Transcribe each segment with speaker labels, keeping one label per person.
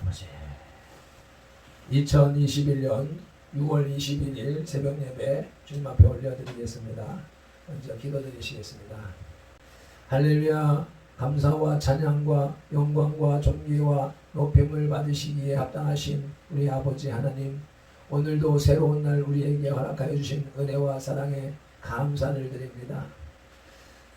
Speaker 1: 아버지, 2021년 6월 21일 새벽 예배 주님 앞에 올려드리겠습니다. 먼저 기도드리시겠습니다. 할렐루야. 감사와 찬양과 영광과 존귀와 높임을 받으시기에 합당하신 우리 아버지 하나님, 오늘도 새로운 날 우리에게 허락하여 주신 은혜와 사랑에 감사를 드립니다.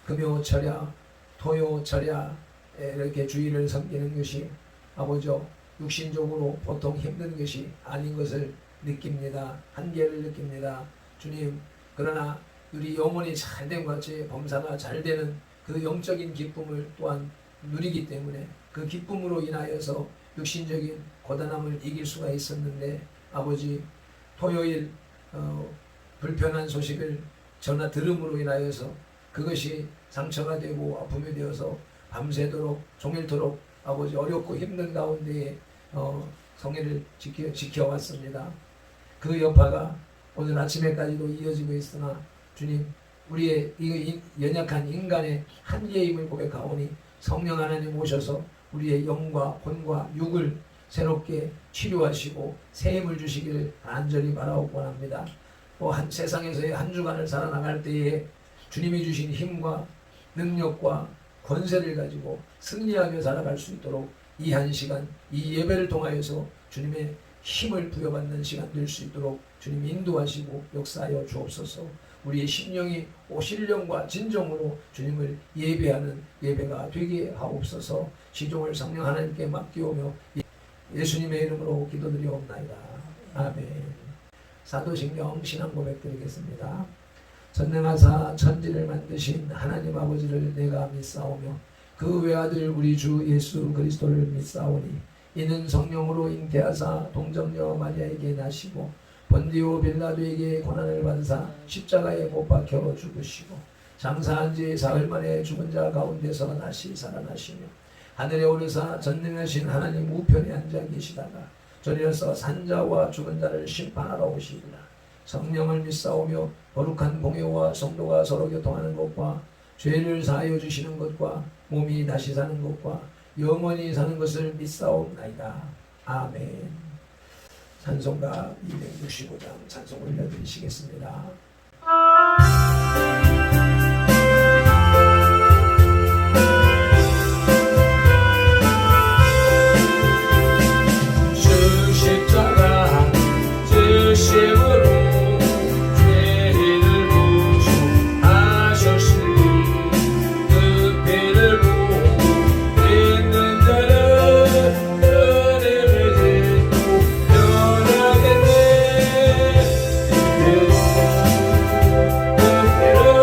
Speaker 1: 금요 철야, 토요 철야 이렇게 주일을 섬기는 것이 아버지요, 육신적으로 보통 힘든 것이 아닌 것을 느낍니다. 한계를 느낍니다. 주님, 그러나 우리 영혼이 잘된 것 같이 범사가 잘 되는 그 영적인 기쁨을 또한 누리기 때문에 그 기쁨으로 인하여서 육신적인 고단함을 이길 수가 있었는데, 아버지, 토요일 불편한 소식을 들음으로 인하여서 그것이 상처가 되고 아픔이 되어서 밤새도록 종일토록 아버지 어렵고 힘든 가운데에 성회를 지켜왔습니다. 그 여파가 오늘 아침에까지도 이어지고 있으나 주님, 우리의 이 연약한 인간의 한계임을 고백하오니 성령 하나님 오셔서 우리의 영과 혼과 육을 새롭게 치료하시고 새 힘을 주시기를 간절히 바라고 원합니다. 세상에서의 한 주간을 살아나갈 때에 주님이 주신 힘과 능력과 권세를 가지고 승리하며 살아갈 수 있도록 이 한 시간, 이 예배를 통하여서 주님의 힘을 부여받는 시간 될 수 있도록 주님 인도하시고 역사하여 주옵소서. 우리의 심령이 신령과 진정으로 주님을 예배하는 예배가 되게 하옵소서. 시종을 성령 하나님께 맡기오며 예수님의 이름으로 기도드리옵나이다. 아멘. 사도신경 신앙 고백 드리겠습니다. 전능하사 천지를 만드신 하나님 아버지를 내가 믿사오며 그 외아들 우리 주 예수 그리스도를 믿사오니 이는 성령으로 잉태하사 동정녀 마리아에게 나시고 본디오 빌라도에게 고난을 받으사 십자가에 못 박혀 죽으시고 장사한 지 사흘 만에 죽은 자 가운데서 다시 살아나시며 하늘에 오르사 전능하신 하나님 우편에 앉아 계시다가 저리로서 산자와 죽은 자를 심판하러 오시리라. 성령을 믿사오며 거룩한 공예와 성도가 서로 교통하는 것과 죄를 사하여 주시는 것과 몸이 다시 사는 것과 영원히 사는 것을 믿사옵나이다. 아멘. 찬송가 265장 찬송 올려드리시겠습니다. 주 십자가 주심으로
Speaker 2: Oh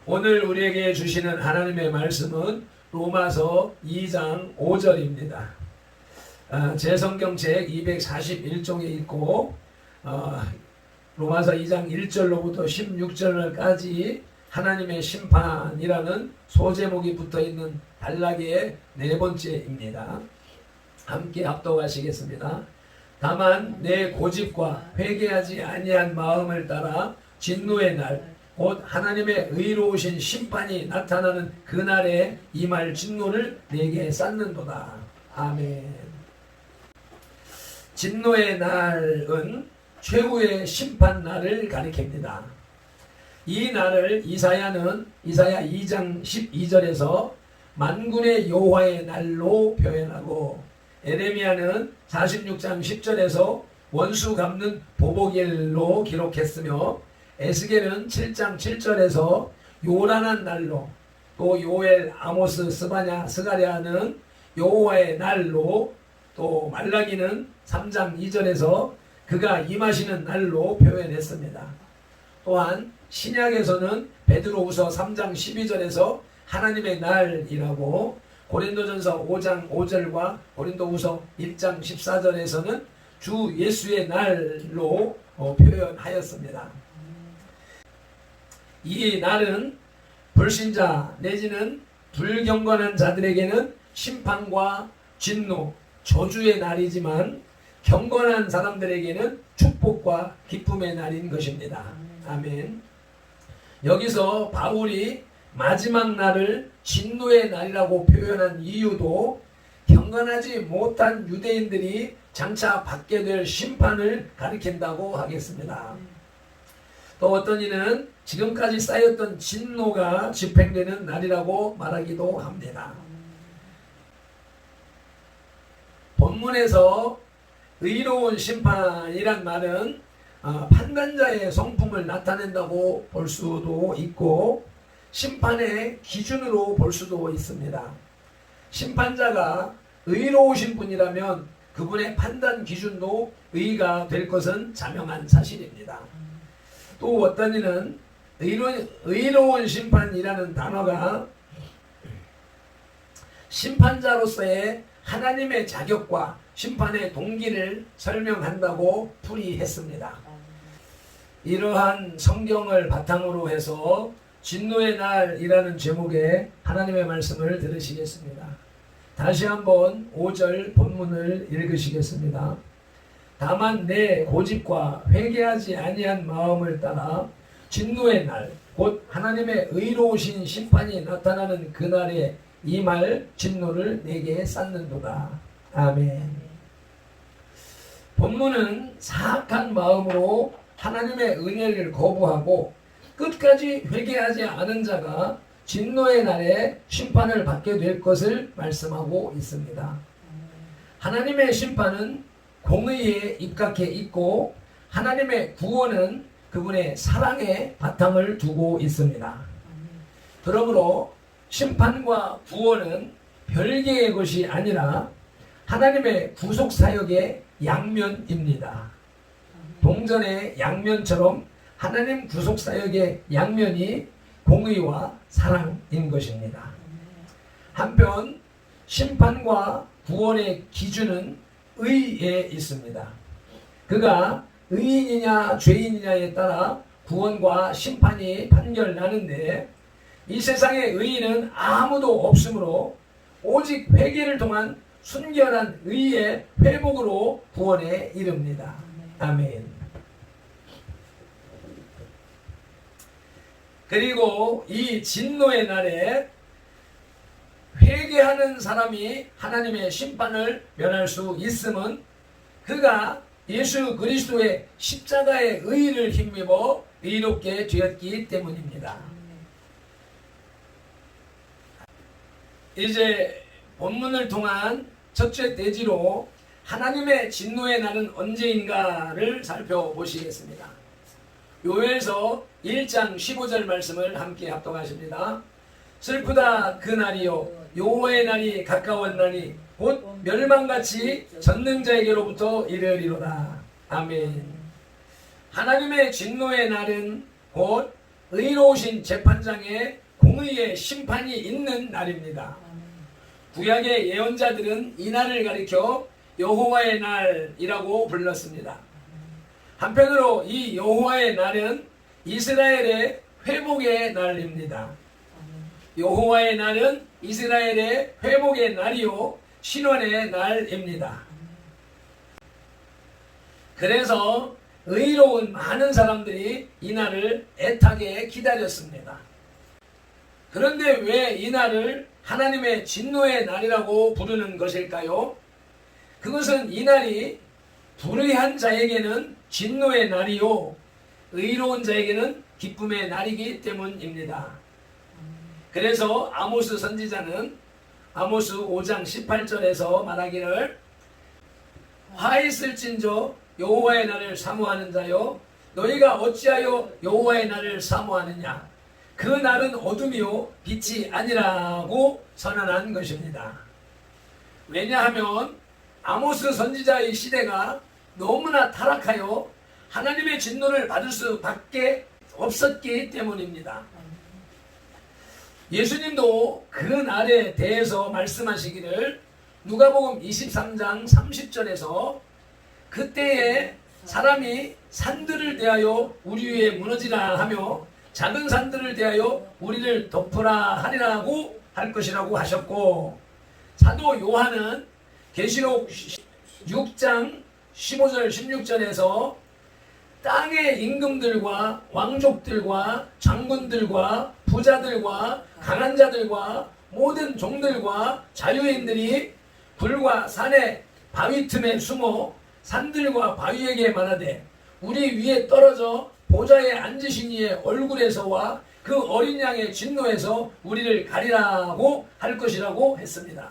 Speaker 1: 오늘 우리에게 주시는 하나님의 말씀은 로마서 2장 5절입니다. 제 성경책 241쪽에 있고 로마서 2장 1절로부터 16절까지 하나님의 심판이라는 소제목이 붙어있는 단락의 네 번째입니다. 함께 합독하시겠습니다. 다만 내 고집과 회개하지 아니한 마음을 따라 진노의 날 곧 하나님의 의로우신 심판이 나타나는 그날에 임할 진노를 내게 쌓는도다. 아멘. 진노의 날은 최후의 심판 날을 가리킵니다. 이 날을 이사야 2장 12절에서 만군의 여호와의 날로 표현하고 에레미야는 46장 10절에서 원수 갚는 보복일로 기록했으며 에스겔은 7장 7절에서 요란한 날로, 또 요엘, 아모스, 스바냐, 스가랴는 여호와의 날로, 또 말라기는 3장 2절에서 그가 임하시는 날로 표현했습니다. 또한 신약에서는 베드로후서 3장 12절에서 하나님의 날이라고, 고린도전서 5장 5절과 고린도후서 1장 14절에서는 주 예수의 날로 표현하였습니다. 이 날은 불신자 내지는 불경건한 자들에게는 심판과 진노, 저주의 날이지만 경건한 사람들에게는 축복과 기쁨의 날인 것입니다. 아멘. 여기서 바울이 마지막 날을 진노의 날이라고 표현한 이유도 경건하지 못한 유대인들이 장차 받게 될 심판을 가리킨다고 하겠습니다. 또 어떤 이는 지금까지 쌓였던 진노가 집행되는 날이라고 말하기도 합니다. 본문에서 의로운 심판이란 말은 판단자의 성품을 나타낸다고 볼 수도 있고 심판의 기준으로 볼 수도 있습니다. 심판자가 의로우신 분이라면 그분의 판단 기준도 의가 될 것은 자명한 사실입니다. 또 어떤 이는 의로운 심판이라는 단어가 심판자로서의 하나님의 자격과 심판의 동기를 설명한다고 풀이했습니다. 이러한 성경을 바탕으로 해서 진노의 날이라는 제목의 하나님의 말씀을 들으시겠습니다. 다시 한번 5절 본문을 읽으시겠습니다. 다만 내 고집과 회개하지 아니한 마음을 따라 진노의 날, 곧 하나님의 의로우신 심판이 나타나는 그날에 임할 진노를 내게 쌓는도다. 아멘. 본문은 사악한 마음으로 하나님의 은혜를 거부하고 끝까지 회개하지 않은 자가 진노의 날에 심판을 받게 될 것을 말씀하고 있습니다. 하나님의 심판은 공의에 입각해 있고 하나님의 구원은 그분의 사랑에 바탕을 두고 있습니다. 그러므로 심판과 구원은 별개의 것이 아니라 하나님의 구속사역의 양면입니다. 동전의 양면처럼 하나님 구속사역의 양면이 공의와 사랑인 것입니다. 한편 심판과 구원의 기준은 의에 있습니다. 그가 의인이냐 죄인이냐에 따라 구원과 심판이 판결나는데 이 세상의 의인은 아무도 없으므로 오직 회개를 통한 순결한 의의 회복으로 구원에 이릅니다. 아멘. 그리고 이 진노의 날에 회개하는 사람이 하나님의 심판을 면할 수 있음은 그가 예수 그리스도의 십자가의 의를 힘입어 의롭게 되었기 때문입니다. 이제 본문을 통한 첫째 대지로 하나님의 진노의 날은 언제인가를 살펴보시겠습니다. 요엘서 1장 15절 말씀을 함께 합독하십니다. 슬프다 그 날이요 여호와의 날이 가까웠나니 곧 멸망같이 전능자에게로부터 이르리로다. 아멘. 하나님의 진노의 날은 곧 의로우신 재판장의 공의의 심판이 있는 날입니다. 구약의 예언자들은 이 날을 가리켜 여호와의 날이라고 불렀습니다. 한편으로 이 여호와의 날은 이스라엘의 회복의 날입니다. 여호와의 날은 이스라엘의 회복의 날이요 신원의 날입니다. 그래서 의로운 많은 사람들이 이 날을 애타게 기다렸습니다. 그런데 왜 이 날을 하나님의 진노의 날이라고 부르는 것일까요? 그것은 이 날이 불의한 자에게는 진노의 날이요 의로운 자에게는 기쁨의 날이기 때문입니다. 그래서 아모스 선지자는 아모스 5장 18절에서 말하기를 화 있을진저 여호와의 날을 사모하는 자여 너희가 어찌하여 여호와의 날을 사모하느냐 그 날은 어둠이요 빛이 아니라고 선언한 것입니다. 왜냐하면 아모스 선지자의 시대가 너무나 타락하여 하나님의 진노를 받을 수밖에 없었기 때문입니다. 예수님도 그 날에 대해서 말씀하시기를 누가복음 23장 30절에서 그때에 사람이 산들을 대하여 우리 위에 무너지라 하며 작은 산들을 대하여 우리를 덮으라 하리라고 할 것이라고 하셨고 사도 요한은 계시록 6장 15절 16절에서 땅의 임금들과 왕족들과 장군들과 부자들과 강한 자들과 모든 종들과 자유인들이 불과 산의 바위 틈에 숨어 산들과 바위에게 말하되 우리 위에 떨어져 보좌에 앉으신 이의 얼굴에서와 그 어린 양의 진노에서 우리를 가리라고 할 것이라고 했습니다.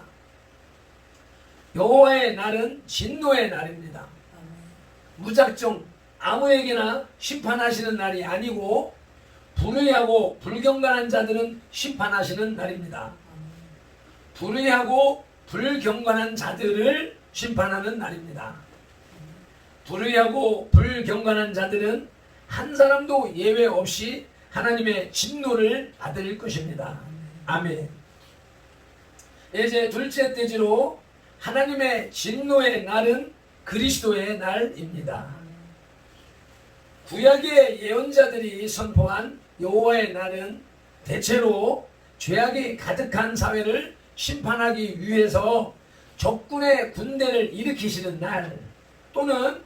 Speaker 1: 여호와의 날은 진노의 날입니다. 무작정 아무에게나 심판하시는 날이 아니고 불의하고 불경건한 자들은 심판하시는 날입니다. 불의하고 불경건한 자들을 심판하는 날입니다. 불의하고 불경건한 자들은 한 사람도 예외 없이 하나님의 진노를 받을 것입니다. 아멘. 이제 둘째 대지로 하나님의 진노의 날은 그리스도의 날입니다. 구약의 예언자들이 선포한 여호와의 날은 대체로 죄악이 가득한 사회를 심판하기 위해서 적군의 군대를 일으키시는 날 또는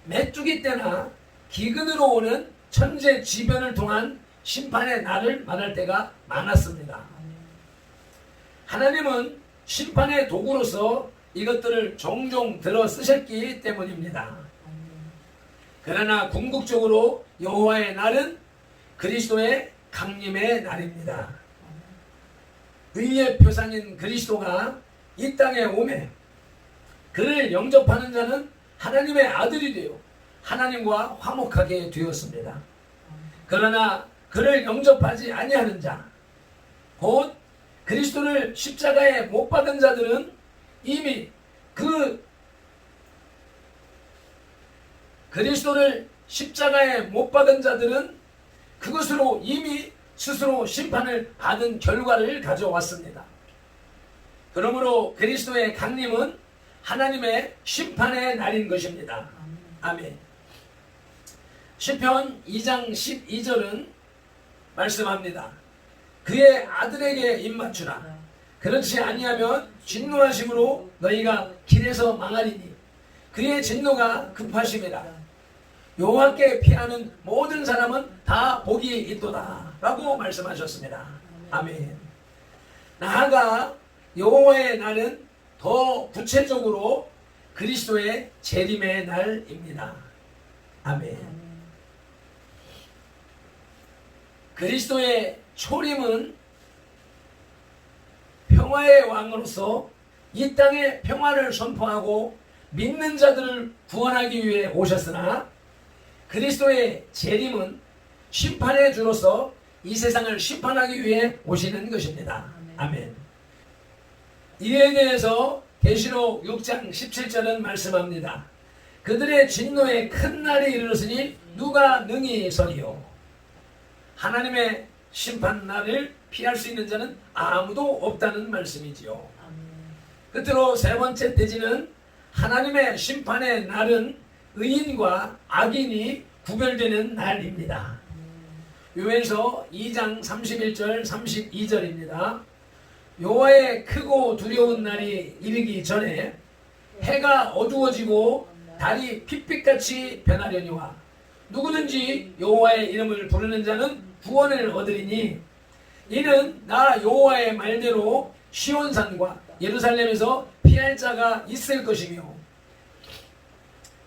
Speaker 1: 메뚜기 때나 기근으로 오는 천재지변을 통한 심판의 날을 말할 때가 많았습니다. 하나님은 심판의 도구로서 이것들을 종종 들어 쓰셨기 때문입니다. 그러나 궁극적으로 여호와의 날은 그리스도의 강림의 날입니다. 의의 표상인 그리스도가 이 땅에 오매 그를 영접하는 자는 하나님의 아들이 되어 하나님과 화목하게 되었습니다. 그러나 그를 영접하지 아니하는 자, 곧 그리스도를 십자가에 못 박은 자들은 이미 그리스도를 십자가에 못 박은 자들은 그것으로 이미 스스로 심판을 받은 결과를 가져왔습니다. 그러므로 그리스도의 강림은 하나님의 심판의 날인 것입니다. 아멘. 시편 2장 12절은 말씀합니다. 그의 아들에게 입맞추라. 그렇지 아니하면 진노하심으로 너희가 길에서 망하리니 그의 진노가 급하심이라. 여호와께 피하는 모든 사람은 다 복이 있도다 라고 말씀하셨습니다. 아멘. 나아가 여호와의 날은 더 구체적으로 그리스도의 재림의 날입니다. 아멘. 그리스도의 초림은 평화의 왕으로서 이 땅에 평화를 선포하고 믿는 자들을 구원하기 위해 오셨으나 그리스도의 재림은 심판의 주로서 이 세상을 심판하기 위해 오시는 것입니다. 아멘. 이에 대해서 계시록 6장 17절은 말씀합니다. 그들의 진노의 큰 날이 이르렀으니 누가 능히 서리요. 하나님의 심판날을 피할 수 있는 자는 아무도 없다는 말씀이지요. 끝으로 세 번째 대지는 하나님의 심판의 날은 의인과 악인이 구별되는 날입니다. 요엘서 2장 31절 32절입니다. 여호와의 크고 두려운 날이 이르기 전에 해가 어두워지고 달이 핏빛같이 변하려니와 누구든지 여호와의 이름을 부르는 자는 구원을 얻으리니 이는 나 여호와의 말대로 시온산과 예루살렘에서 피할 자가 있을 것이며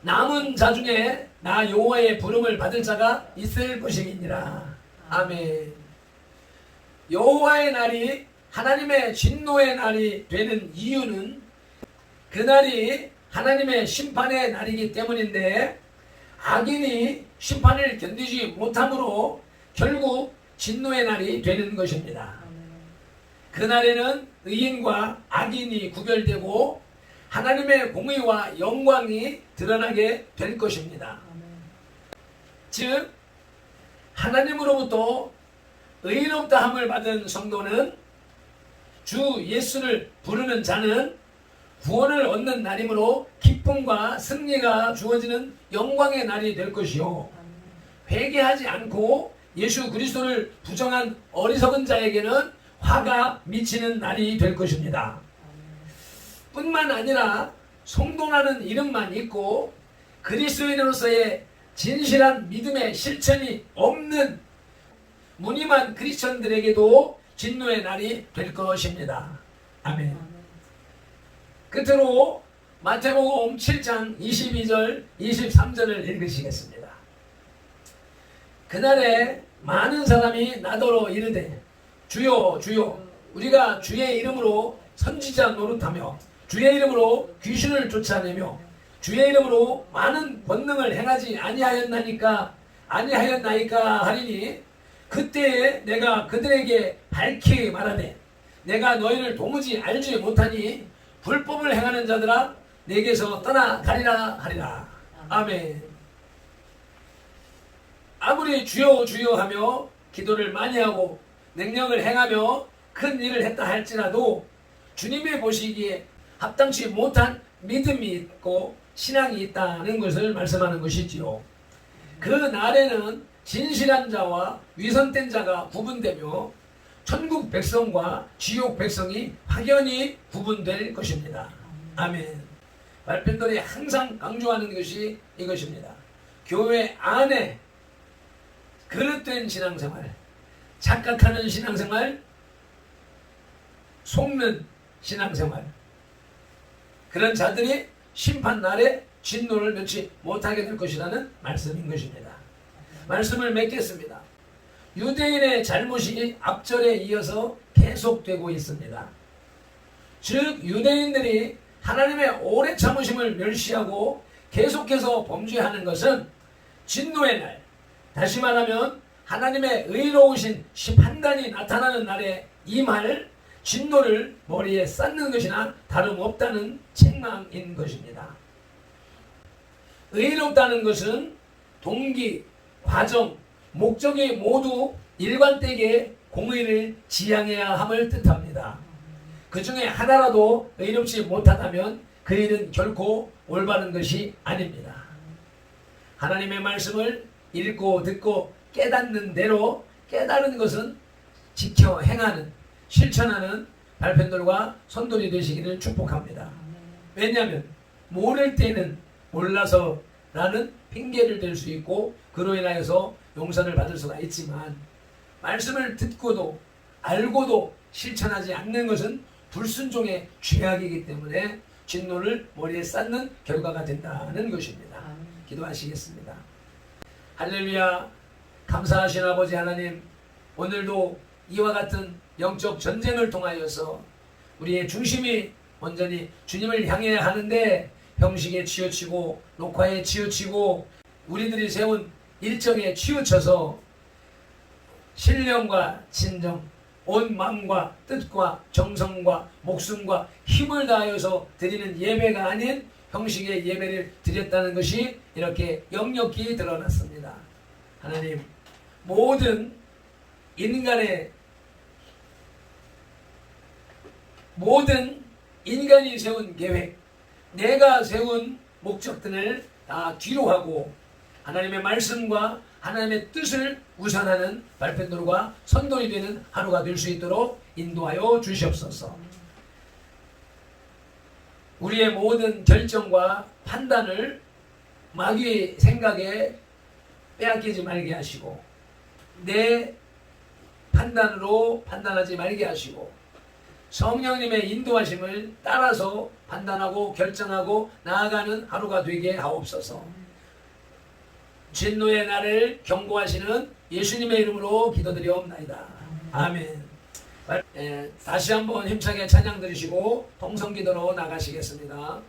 Speaker 1: 남은 자 중에 나 여호와의 부름을 받을 자가 있을 것임이니라. 아멘. 여호와의 날이 하나님의 진노의 날이 되는 이유는 그날이 하나님의 심판의 날이기 때문인데 악인이 심판을 견디지 못함으로 결국 진노의 날이 되는 것입니다. 그날에는 의인과 악인이 구별되고 하나님의 공의와 영광이 드러나게 될 것입니다. 즉 하나님으로부터 의롭다함을 받은 성도는 주 예수를 부르는 자는 구원을 얻는 날이므로 기쁨과 승리가 주어지는 영광의 날이 될 것이요 회개하지 않고 예수 그리스도를 부정한 어리석은 자에게는 화가 미치는 날이 될 것입니다. 뿐만 아니라 성도라는 이름만 있고 그리스도인으로서의 진실한 믿음의 실천이 없는 무늬만 크리스천들에게도 진노의 날이 될 것입니다. 아멘. 끝으로 마태복음 7장 22절 23절을 읽으시겠습니다. 그날에 많은 사람이 나더러 이르되 주여 주여 우리가 주의 이름으로 선지자 노릇하며 주의 이름으로 귀신을 쫓아내며 주의 이름으로 많은 권능을 행하지 아니하였나이까 하리니 그때에 내가 그들에게 밝히 말하되 내가 너희를 도무지 알지 못하니 불법을 행하는 자들아 내게서 떠나가리라 하리라. 아멘. 아무리 주여 주여 하며 기도를 많이 하고 능력을 행하며 큰 일을 했다 할지라도 주님이 보시기에 합당치 못한 믿음이 있고 신앙이 있다는 것을 말씀하는 것이지요. 그 날에는 진실한 자와 위선된 자가 구분되며 천국 백성과 지옥 백성이 확연히 구분될 것입니다. 아멘. 말편들이 항상 강조하는 것이 이것입니다. 교회 안에 그릇된 신앙생활, 착각하는 신앙생활, 속는 신앙생활, 그런 자들이 심판날에 진노를 면치 못하게 될 것이라는 말씀인 것입니다. 말씀을 맺겠습니다. 유대인의 잘못이 앞절에 이어서 계속되고 있습니다. 즉 유대인들이 하나님의 오래 참으심을 멸시하고 계속해서 범죄하는 것은 진노의 날, 다시 말하면 하나님의 의로우신 판단이 나타나는 날에 임할 진노를 머리에 쌓는 것이나 다름없다는 책망인 것입니다. 의롭다는 것은 동기, 과정, 목적이 모두 일관되게 공의를 지향해야 함을 뜻합니다. 그 중에 하나라도 의롭지 못하다면 그 일은 결코 올바른 것이 아닙니다. 하나님의 말씀을 읽고 듣고 깨닫는 대로 깨달은 것은 지켜 행하는, 실천하는 발편들과 선돌이 되시기를 축복합니다. 왜냐하면 모를 때는 몰라서라는 핑계를 댈 수 있고 그로 인하여서 용서를 받을 수가 있지만 말씀을 듣고도 알고도 실천하지 않는 것은 불순종의 죄악이기 때문에 진노를 머리에 쌓는 결과가 된다는 것입니다. 기도하시겠습니다. 할렐루야. 감사하신 아버지 하나님, 오늘도 이와 같은 영적 전쟁을 통하여서 우리의 중심이 온전히 주님을 향해야 하는데 형식에 치우치고 녹화에 치우치고 우리들이 세운 일정에 치우쳐서 신령과 진정, 온 마음과 뜻과 정성과 목숨과 힘을 다하여서 드리는 예배가 아닌 형식의 예배를 드렸다는 것이 이렇게 역력히 드러났습니다. 하나님, 모든 인간의 모든 인간이 세운 계획, 내가 세운 목적들을 다 뒤로 하고 하나님의 말씀과 하나님의 뜻을 우선하는 발펜도르가 선돌이 되는 하루가 될 수 있도록 인도하여 주시옵소서. 우리의 모든 결정과 판단을 마귀의 생각에 빼앗기지 말게 하시고 내 판단으로 판단하지 말게 하시고 성령님의 인도하심을 따라서 판단하고 결정하고 나아가는 하루가 되게 하옵소서. 진노의 날을 경고하시는 예수님의 이름으로 기도드리옵나이다. 아멘. 다시 한번 힘차게 찬양 드리시고 동성기도로 나가시겠습니다.